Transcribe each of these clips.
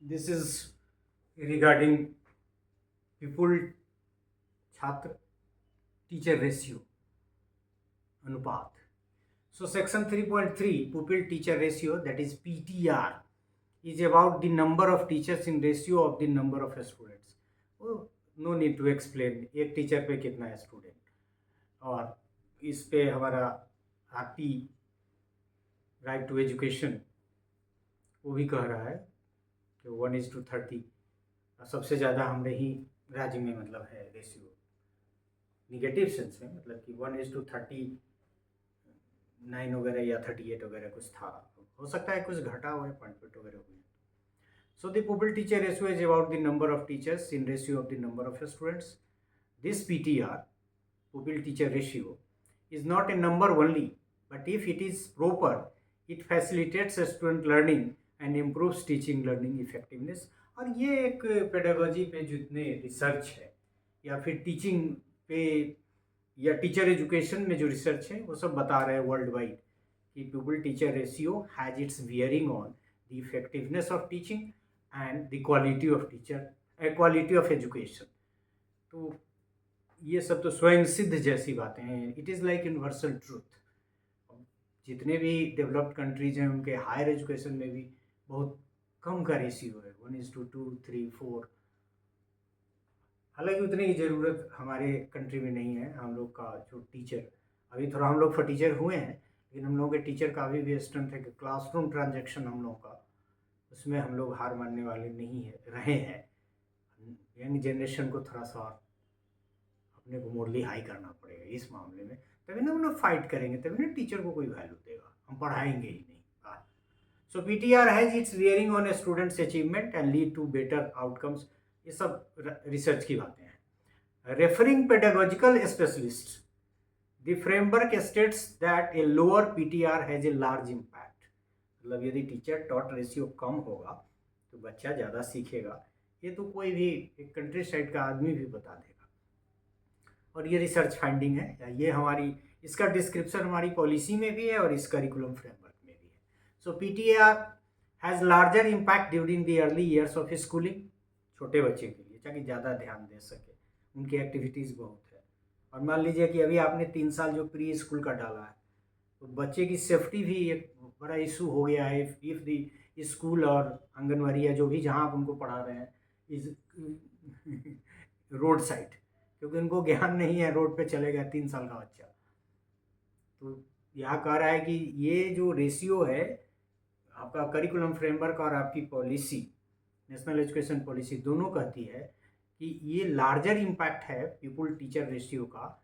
This is regarding pupil छात्र teacher ratio अनुपात. So section 3.3 pupil teacher ratio, that is PTR, is about the number of teachers in ratio of the number of students. Oh, no need to explain एक teacher पे कितना है student. और इस पे हमारा आरटी राइट टू एजुकेशन वो भी कह रहा है कि 1:30 सबसे ज़्यादा हमारे ही राज्य में मतलब है रेशियो निगेटिव सेंस में, मतलब कि 1:39 वगैरह या 38 वगैरह कुछ था. हो सकता है कुछ घटा हुआ है, पॉइंट वगैरह हुए. So the pupil teacher ratio is about the number of teachers in ratio of the number of students. This PTR, pupil teacher ratio, is not a number only, but if it is proper, it facilitates student learning and improves teaching learning effectiveness. और ये एक pedagogy पे जितने research है या फिर teaching पे या टीचर एजुकेशन में जो रिसर्च है वो सब बता रहे हैं वर्ल्ड वाइड कि pupil teacher ratio has its bearing on the effectiveness of teaching and the quality of teacher, quality of education. तो ये सब तो स्वयं सिद्ध जैसी बातें हैं. It is like universal truth. जितने भी डेवलप्ड कंट्रीज हैं उनके हायर एजुकेशन में भी बहुत कम का रेशियो है, 1:2, 3, 4. हालांकि उतनी की ज़रूरत हमारे कंट्री में नहीं है. हम लोग का जो टीचर, अभी थोड़ा हम लोग टीचर हुए हैं, लेकिन हम लोगों के टीचर का अभी भी स्ट्रेंथ है कि क्लासरूम ट्रांजेक्शन हम लोगों का, उसमें हम लोग हार मानने वाले नहीं है रहे हैं. यंग जनरेशन को थोड़ा सा अपने को मोरली हाई करना पड़ेगा इस मामले में, तभी ना हम लोग फाइट करेंगे, तभी ना टीचर को कोई वैल्यू देगा. हम पढ़ाएंगे ही नहीं. So PTR has its bearing on a students achievement and lead to better outcomes. ये सब रिसर्च की बातें हैं. Referring pedagogical specialist, the framework states that a lower PTR has a large impact. मतलब यदि टीचर टॉट रेशियो कम होगा तो बच्चा ज़्यादा सीखेगा. ये तो कोई भी एक कंट्री साइड का आदमी भी बता देगा. और ये रिसर्च फाइंडिंग है. ये हमारी, इसका डिस्क्रिप्शन हमारी पॉलिसी में भी है और इस करिकुलम फ्रेमवर्क में भी है. सो PTR has larger impact during the early years of schooling. छोटे बच्चे के लिए ताकि ज़्यादा ध्यान दे सके, उनकी एक्टिविटीज़ बहुत है. और मान लीजिए कि अभी आपने 3 साल जो प्री स्कूल का डाला है, तो बच्चे की सेफ्टी भी एक बड़ा इशू हो गया है. इफ़ दी स्कूल और आंगनवाड़ी या जो भी जहाँ आप उनको पढ़ा रहे हैं इज रोड साइड, क्योंकि उनको ज्ञान नहीं है, रोड पे चलेगा 3 साल का बच्चा. तो यहाँ कह रहा है कि ये जो रेशियो है आपका करिकुलम फ्रेमवर्क और आपकी पॉलिसी, नेशनल एजुकेशन पॉलिसी, दोनों कहती है कि ये लार्जर इम्पैक्ट है पीपल टीचर रेशियो का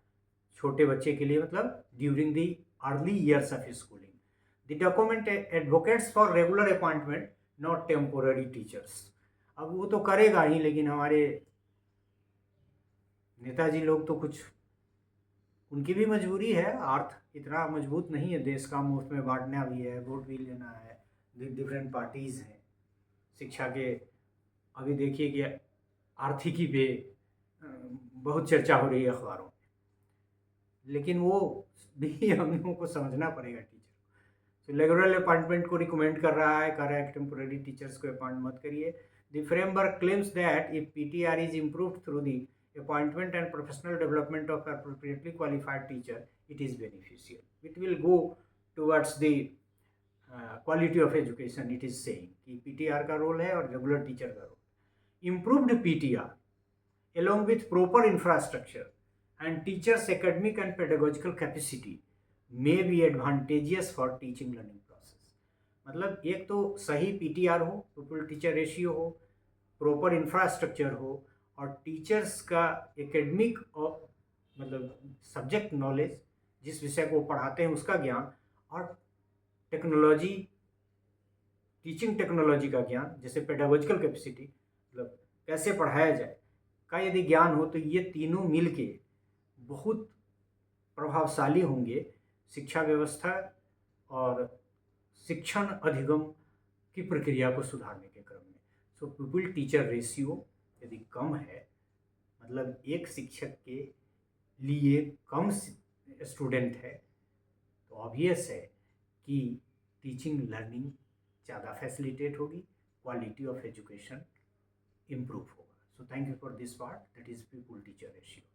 छोटे बच्चे के लिए, मतलब during the early years of schooling. The document advocates for regular appointment not temporary teachers. अब वो तो करेगा ही, लेकिन हमारे नेताजी लोग तो कुछ, उनकी भी मजबूरी है. अर्थ इतना मजबूत नहीं है, देश का मुफ्त में बांटना भी है, वोट भी लेना है, डिफरेंट पार्टीज़ हैं शिक्षा के. अभी देखिए कि आर्थिकी पे बहुत चर्चा हो रही है अखबारों में, लेकिन वो भी हम लोगों को समझना पड़ेगा टीचर. तो रेगुलर अपॉइंटमेंट को रिकमेंड कर रहा है, कह रहा है कि टेम्पोररी टीचर्स को अपॉइंट मत करिए. The framework claims that if PTR is improved through the appointment and professional development of appropriately qualified teacher, it is beneficial. It will go towards the quality of education. It is saying कि PTR का role है और regular teacher का role. Improved PTR along with proper infrastructure and teachers academic and pedagogical capacity may be advantageous for teaching learning process. मतलब एक तो सही PTR हो, pupil teacher ratio हो, प्रॉपर इंफ्रास्ट्रक्चर हो, और टीचर्स का एकेडमिक और मतलब सब्जेक्ट नॉलेज, जिस विषय को पढ़ाते हैं उसका ज्ञान, और टेक्नोलॉजी, टीचिंग टेक्नोलॉजी का ज्ञान, जैसे पेडागोजिकल कैपेसिटी, मतलब कैसे पढ़ाया जाए का यदि ज्ञान हो, तो ये तीनों मिलके बहुत प्रभावशाली होंगे शिक्षा व्यवस्था और शिक्षण अधिगम की प्रक्रिया को सुधारने के क्रम में. सो पीपल टीचर रेशियो यदि कम है, मतलब एक शिक्षक के लिए कम स्टूडेंट है, तो ऑब्वियस है कि टीचिंग लर्निंग ज़्यादा फैसिलिटेट होगी, क्वालिटी ऑफ एजुकेशन इम्प्रूव होगा. So thank you for this part, that is people teacher ratio.